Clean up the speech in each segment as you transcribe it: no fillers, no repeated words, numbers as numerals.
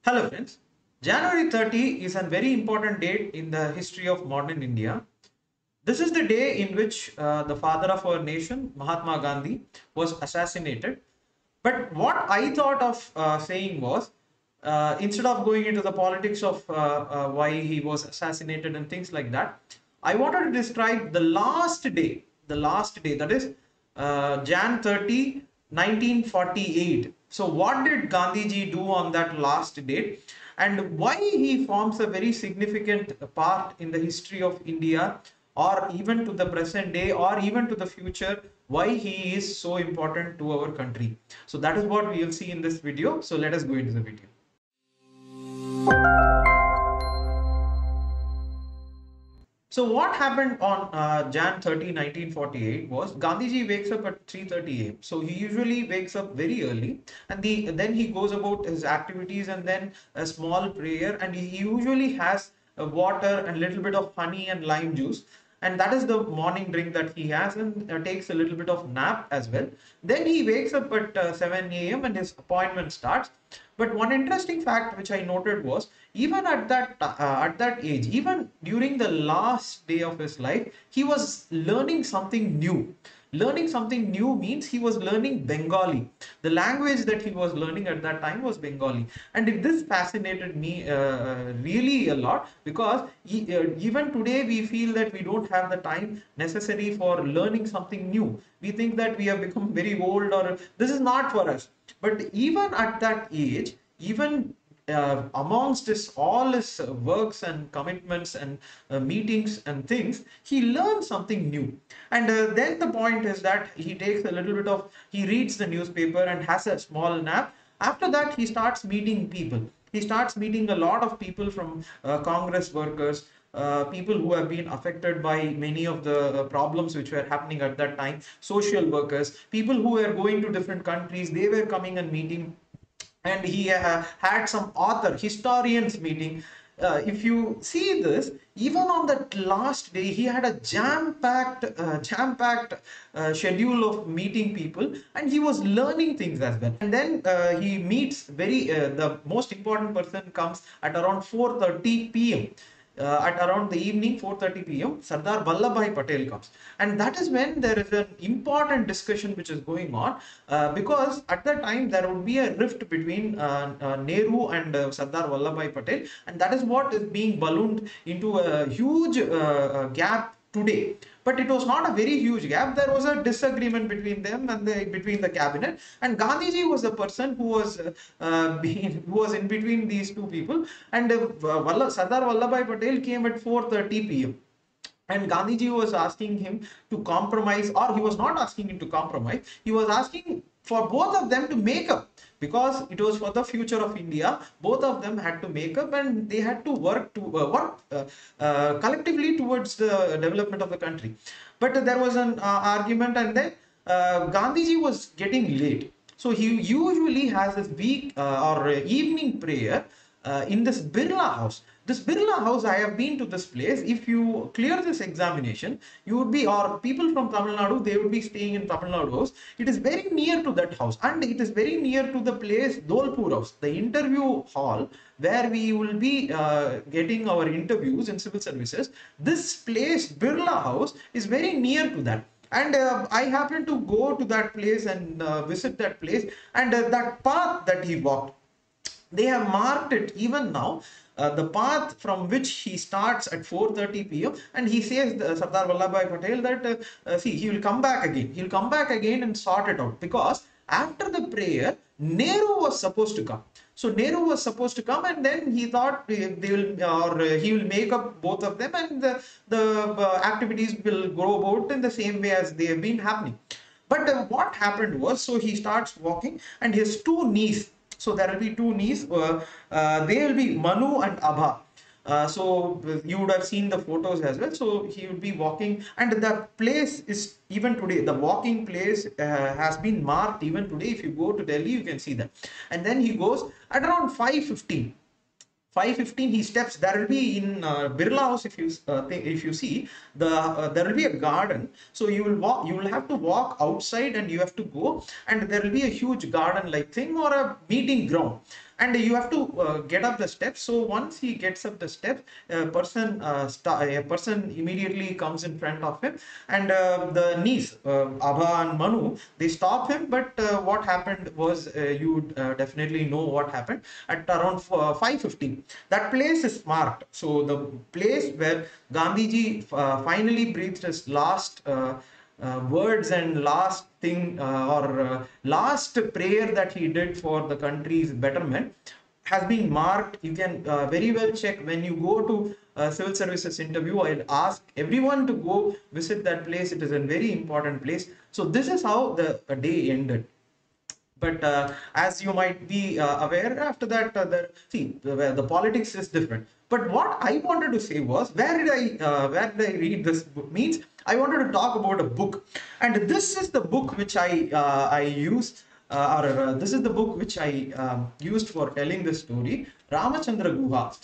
Hello friends, January 30 is a very important date in the history of modern India. This is the day in which the father of our nation, Mahatma Gandhi, was assassinated. But what I thought of saying was, instead of going into the politics of why he was assassinated and things like that, I wanted to describe the last day, that is Jan 30, 1948. So what did Gandhiji do on that last date, and why he forms a very significant part in the history of India, or even to the present day, or even to the future, why he is so important to our country. So that is what we will see in this video. So let us go into the video. So what happened on Jan 30, 1948 was Gandhiji wakes up at 3:30 a.m. So he usually wakes up very early, and then he goes about his activities and then a small prayer, and he usually has water and little bit of honey and lime juice, and that is the morning drink that he has, and takes a little bit of nap as well. Then he wakes up at 7 a.m. and his appointment starts. But one interesting fact which I noted was, even at that age, even during the last day of his life, he was learning something new. Learning something new means he was learning Bengali. The language that he was learning at that time was Bengali, and this fascinated me really a lot, because even today we feel that we don't have the time necessary for learning something new. We think that we have become very old, or this is not for us. But even at that age, even amongst all his works and commitments and meetings and things, he learns something new. And then the point is that he takes a little bit of, he reads the newspaper and has a small nap. After that, he starts meeting people. He starts meeting a lot of people from Congress workers, people who have been affected by many of the problems which were happening at that time, social workers, people who were going to different countries, they were coming and meeting. And he had some author historians meeting. If you see this, even on that last day, he had a jam-packed schedule of meeting people, and he was learning things as well. And then he meets the most important person comes at around 4:30 p.m. At around the evening 4:30 p.m. Sardar Vallabhbhai Patel comes, and that is when there is an important discussion which is going on, because at that time there would be a rift between Nehru and Sardar Vallabhbhai Patel, and that is what is being ballooned into a huge gap today. But it was not a very huge gap. There was a disagreement between them and between the cabinet, and Gandhiji was the person who was who was in between these two people. And Sardar Vallabhbhai Patel came at 4:30 p.m. and Gandhiji was asking him to compromise, or he was not asking him to compromise. He was asking for both of them to make up, because it was for the future of India. Both of them had to make up, and they had to work collectively towards the development of the country. But there was an argument, and then Gandhiji was getting late. So he usually has this week or evening prayer in this Birla house. This Birla house, I have been to this place. If you clear this examination, you would be, or people from Tamil Nadu, they would be staying in Tamil Nadu house. It is very near to that house, and it is very near to the place Dolpur house, the interview hall where we will be getting our interviews in civil services. This place, Birla house, is very near to that. And I happened to go to that place and visit that place, and that path that he walked, they have marked it even now, the path from which he starts at 4:30 p.m. and he says, Sardar Vallabhbhai Patel, that see, he will come back again. He'll come back again and sort it out, because after the prayer, Nehru was supposed to come. So Nehru was supposed to come, and then he thought they will, or he will make up both of them, and the activities will go about in the same way as they have been happening. But what happened was, so he starts walking, and his two niece. So there will be two niece. They will be Manu and Abha. So you would have seen the photos as well. So he would be walking, and the place is, even today, the walking place has been marked even today. If you go to Delhi, you can see that. And then he goes at around 5:15. 5:15 he steps. There will be in Birla house, if you see, there will be a garden. So you will have to walk outside, and you have to go, and there will be a huge garden like thing, or a meeting ground. and you have to get up the steps. So once he gets up the steps, a person immediately comes in front of him, and the niece, Abha and Manu, they stop him. But what happened was, you definitely know what happened. At around 5:50, that place is marked. So the place where Gandhiji finally breathed his last words and last thing, or last prayer that he did for the country's betterment, has been marked. You can very well check when you go to civil services interview. I'll ask everyone to go visit that place. It is a very important place. So this is how the day ended. But as you might be aware, after that, the politics is different. But what I wanted to say was, where did I read this book? Means I wanted to talk about a book, and this is the book which I used, this is the book which I used for telling this story. Ramachandra Guha.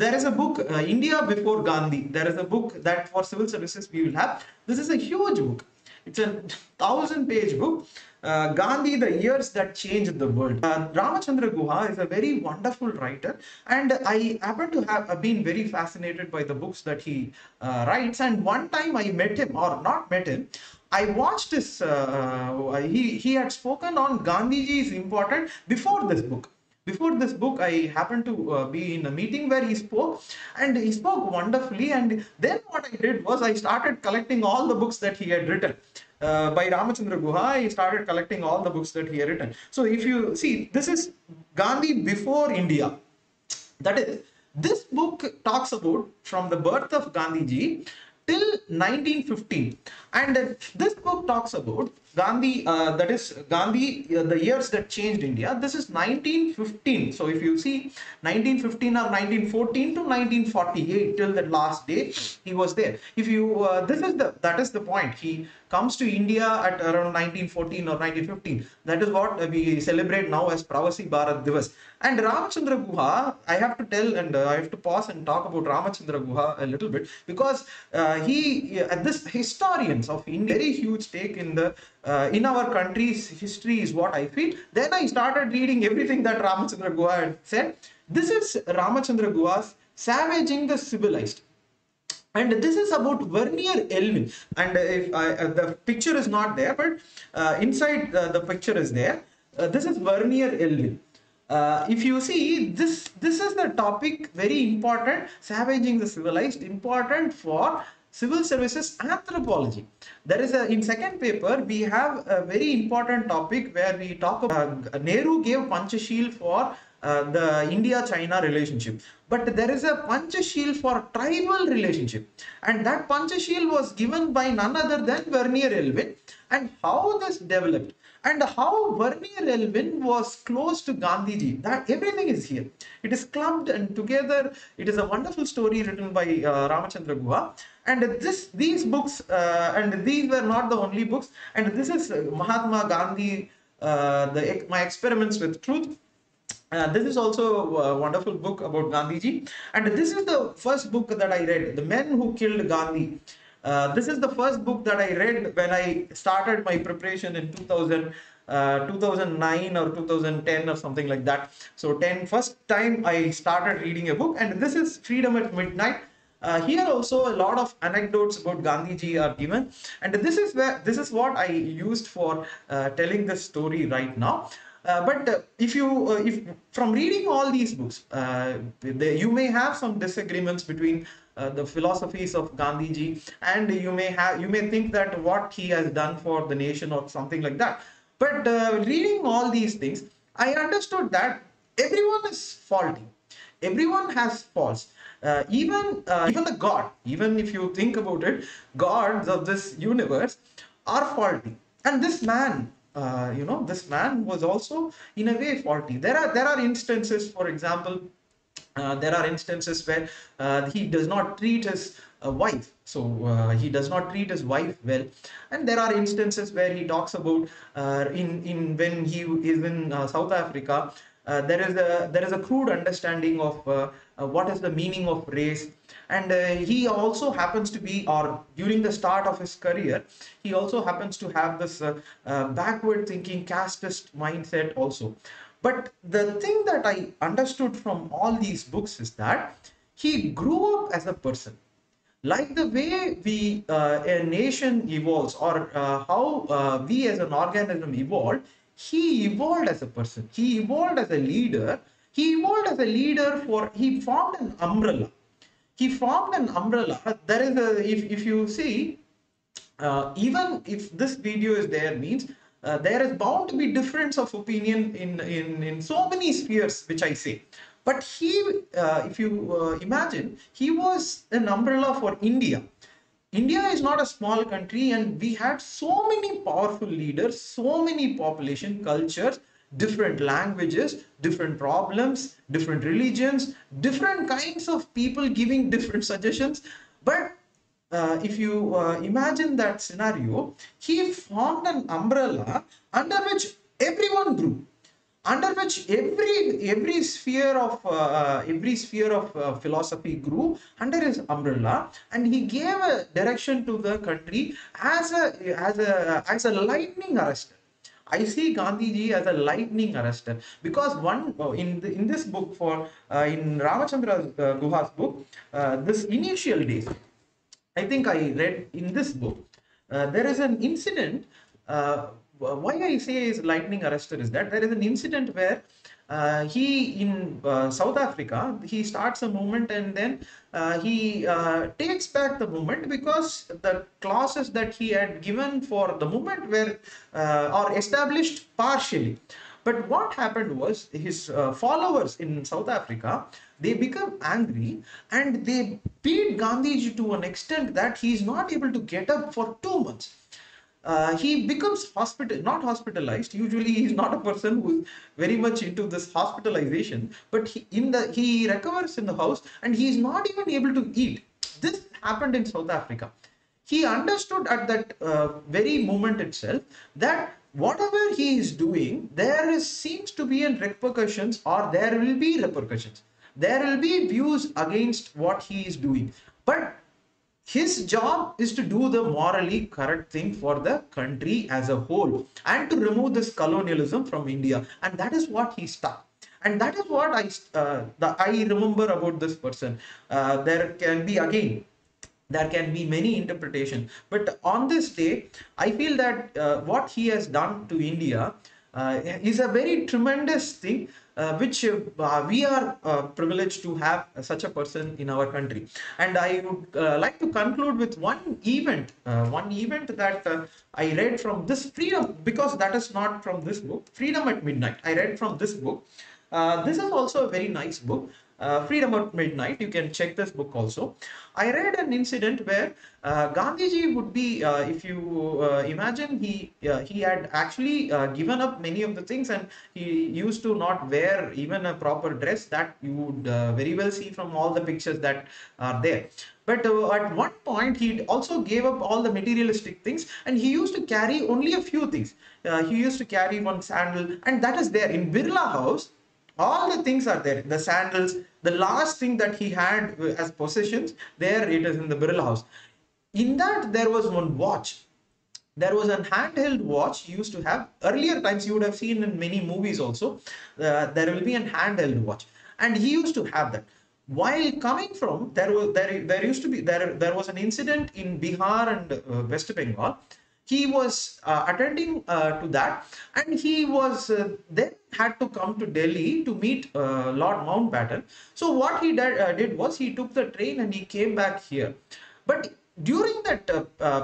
There is a book, India Before Gandhi. There is a book that for civil services we will have. This is a huge book. It's a 1,000-page book. Gandhi, the years that changed the world. Ramachandra Guha is a very wonderful writer, and I happen to have been very fascinated by the books that he writes. And one time I met him, or not met him, I watched this. He had spoken on Gandhiji is important before this book. Before this book, I happened to be in a meeting where he spoke, and he spoke wonderfully. And then what I did was, I started collecting all the books that he had written. By Ramachandra Guha, I started collecting all the books that he had written. So if you see, this is Gandhi before India. That is, this book talks about from the birth of Gandhiji till 1915. And this book talks about Gandhi, that is Gandhi, the years that changed India. This is 1915. So if you see 1915 or 1914 to 1948, till the last day he was there. If you, that is the point. He comes to India at around 1914 or 1915. That is what we celebrate now as Pravasi Bharat Divas. And Ramachandra Guha, I have to tell, and I have to pause and talk about Ramachandra Guha a little bit, because this historians of India, very huge stake in the in our country's history is what I feel. Then I started reading everything that Ramachandra Guha had said. This is Ramachandra Guha's Savaging the Civilized. And this is about Vernier Elvin. And if the picture is not there, but inside the picture is there. This is Vernier Elvin. If you see, this is the topic, very important, Savaging the Civilized, important for civil services anthropology. There is in second paper, we have a very important topic where we talk about Nehru gave Panchashil for the India-China relationship. But there is a Panchashil for tribal relationship. And that Panchashil was given by none other than Vernier Elvin. And how this developed, and how Vernier Elvin was close to Gandhiji, that everything is here. It is clubbed and together. It is a wonderful story written by Ramachandra Guha. And these books, and these were not the only books. And this is Mahatma Gandhi, My Experiments with Truth. This is also a wonderful book about Gandhiji. And this is the first book that I read, The Men Who Killed Gandhi. This is the first book that I read when I started my preparation in 2009 or 2010 or something like that. So first time I started reading a book, and this is Freedom at Midnight. Here also a lot of anecdotes about Gandhiji are given, and this is what I used for telling this story right now. But if from reading all these books, you may have some disagreements between the philosophies of Gandhiji, and you may think that what he has done for the nation or something like that. But reading all these things, I understood that everyone is faulty. Everyone has faults. Even the God, even if you think about it, gods of this universe are faulty. And this man, this man was also in a way faulty. There are instances, for example, there are instances where he does not treat his wife. So he does not treat his wife well. And there are instances where he talks about when he is in South Africa, there is a crude understanding of what is the meaning of race. And he also happens to be, or during the start of his career, he also happens to have this backward thinking casteist mindset also. But the thing that I understood from all these books is that he grew up as a person. Like the way a nation evolves, or how we as an organism evolved, he evolved as a person. He evolved as a leader. He evolved as a leader he formed an umbrella. He formed an umbrella. There is if you see, even if this video is there, means there is bound to be difference of opinion in so many spheres, which I say. But if you imagine, he was an umbrella for India. India is not a small country, and we had so many powerful leaders, so many population, cultures, different languages, different problems, different religions, different kinds of people giving different suggestions. But if you imagine that scenario, he formed an umbrella under which everyone grew, under which every sphere of philosophy grew under his umbrella, and he gave a direction to the country as a lightning arrestor. I see Gandhiji as a lightning arrestor, because in this book, in Ramachandra Guha's book, this initial days, I think I read in this book, there is an incident. Why I say is lightning arrestor is that there is an incident where he in South Africa, he starts a movement, and then he takes back the movement because the clauses that he had given for the movement were are established partially. But what happened was, his followers in South Africa, they become angry, and they beat Gandhiji to an extent that he is not able to get up for 2 months. He becomes not hospitalized. Usually, he is not a person who is very much into this hospitalization. But he recovers in the house, and he is not even able to eat. This happened in South Africa. He understood at that very moment itself that whatever he is doing, seems to be in repercussions, or there will be repercussions. There will be views against what he is doing. But his job is to do the morally correct thing for the country as a whole, and to remove this colonialism from India. And that is what he stuck. And that is what I remember about this person. There can be many interpretations, but on this day, I feel that what he has done to India is a very tremendous thing, which we are privileged to have such a person in our country. And I would like to conclude with one event that I read from this Freedom, because that is not from this book, Freedom at Midnight. I read from this book. This is also a very nice book. Freedom at Midnight. You can check this book also. I read an incident where Gandhiji would be, if you imagine, he had actually given up many of the things, and he used to not wear even a proper dress that you would very well see from all the pictures that are there. But at one point, he also gave up all the materialistic things, and he used to carry only a few things. He used to carry one sandal, and that is there in Birla House. All the things are there. The sandals, the last thing that he had as possessions, there it is in the Birla House. In that, there was one watch. There was a handheld watch he used to have. Earlier times, you would have seen in many movies also, there will be a handheld watch. And he used to have that. While coming from, there was an incident in Bihar and West Bengal. He was attending to that, and he was then had to come to Delhi to meet Lord Mountbatten. So what he did was, he took the train and he came back here. But during that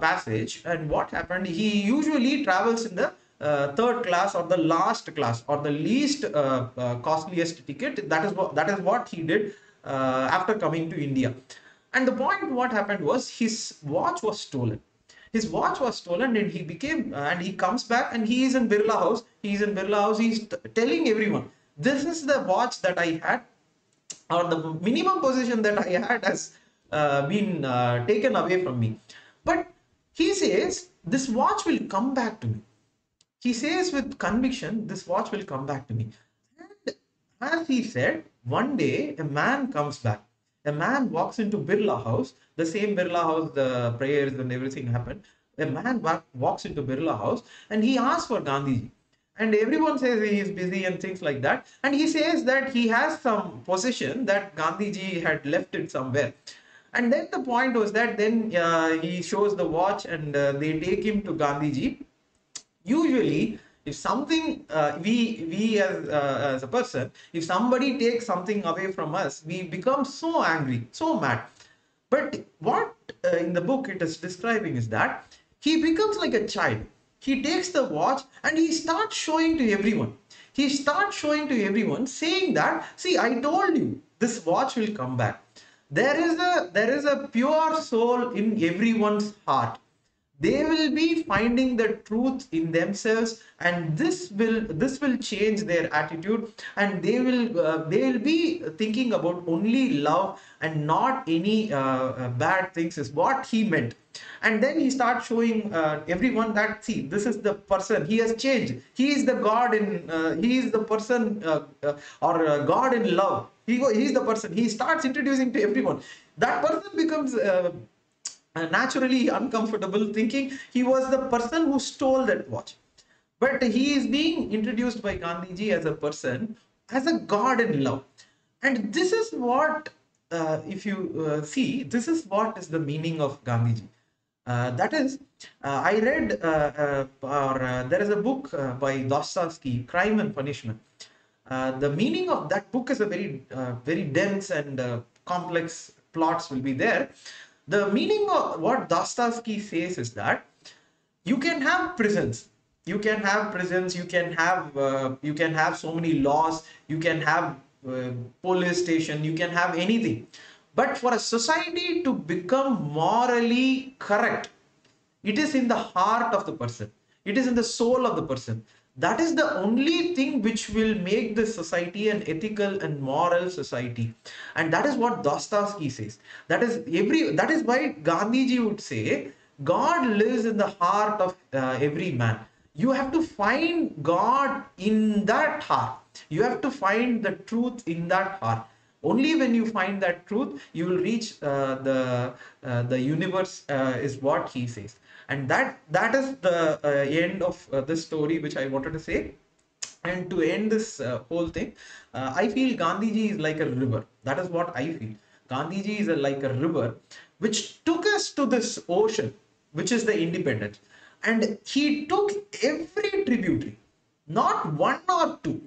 passage, and what happened, he usually travels in the third class, or the last class, or the least costliest ticket. That is what he did after coming to India. And the point, what happened was, his watch was stolen. His watch was stolen, and he comes back, and he is in Birla House. He's in Birla House. He's telling everyone, this is the watch that I had, or the minimum position that I had has been taken away from me. But he says, this watch will come back to me. He says with conviction, this watch will come back to me. And as he said, one day a man comes back. A man walks into Birla House, the same Birla House, the prayers and everything happened. A man walks into Birla House, and he asks for Gandhiji. and everyone says he is busy and things like that. And he says that he has some possession that Gandhiji had left it somewhere. And then the point was that then he shows the watch, and they take him to Gandhiji. Usually, if something we as a person, if somebody takes something away from us, we become so angry, so mad. But what in the book it is describing is that he becomes like a child. He takes the watch and he starts showing to everyone. He starts showing to everyone, saying that, see, I told you this watch will come back. There is a pure soul in everyone's heart. They will be finding the truth in themselves, and this will change their attitude, and they will be thinking about only love and not any bad things, is what he meant. And then he starts showing everyone that, see, this is the person, he has changed, he is the god in he is the person, god in love, he is the person. He starts introducing to everyone. That person becomes naturally uncomfortable, thinking he was the person who stole that watch. But he is being introduced by Gandhiji as a person, as a god in love. And this is what, if you see, this is what is the meaning of Gandhiji. That is, I read, there is a book by Dostoevsky, Crime and Punishment. The meaning of that book is a very dense and complex plots will be there. The meaning of what Dostoevsky says is that you can have prisons, you can have so many laws, you can have police station, you can have anything. But for a society to become morally correct, it is in the heart of the person, it is in the soul of the person. That is the only thing which will make the society an ethical and moral society. And that is what Dostoevsky says. That is why Gandhiji would say God lives in the heart of every man. You have to find God in that heart. You have to find the truth in that heart. Only when you find that truth, you will reach the universe, is what he says. And that is the end of this story which I wanted to say. And to end this whole thing, I feel Gandhiji is like a river. That is what I feel. Gandhiji is like a river which took us to this ocean, which is the independence. And he took every tributary, not one or two,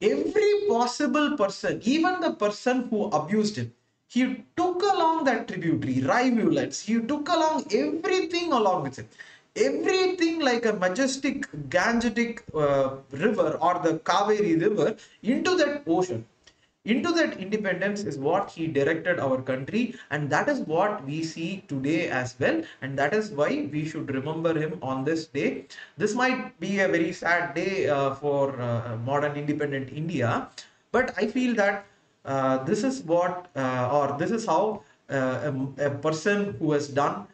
every possible person, even the person who abused him. He took along that tributary, rivulets, he took along everything along with it. Everything like a majestic Gangetic river, or the Kaveri river, into that ocean, into that independence, is what he directed our country. And that is what we see today as well. And that is why we should remember him on this day. This might be a very sad day for modern independent India, but I feel that this is what, or this is how a person who has done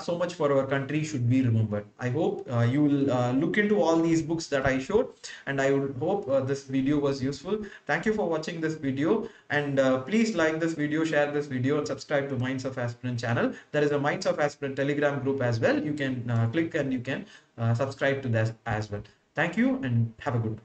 so much for our country should be remembered. I hope you will look into all these books that I showed, and I would hope this video was useful. Thank you for watching this video, and please like this video, share this video, and subscribe to Minds of Aspirant channel. There is a Minds of Aspirant Telegram group as well. You can click and you can subscribe to that as well. Thank you and have a good one.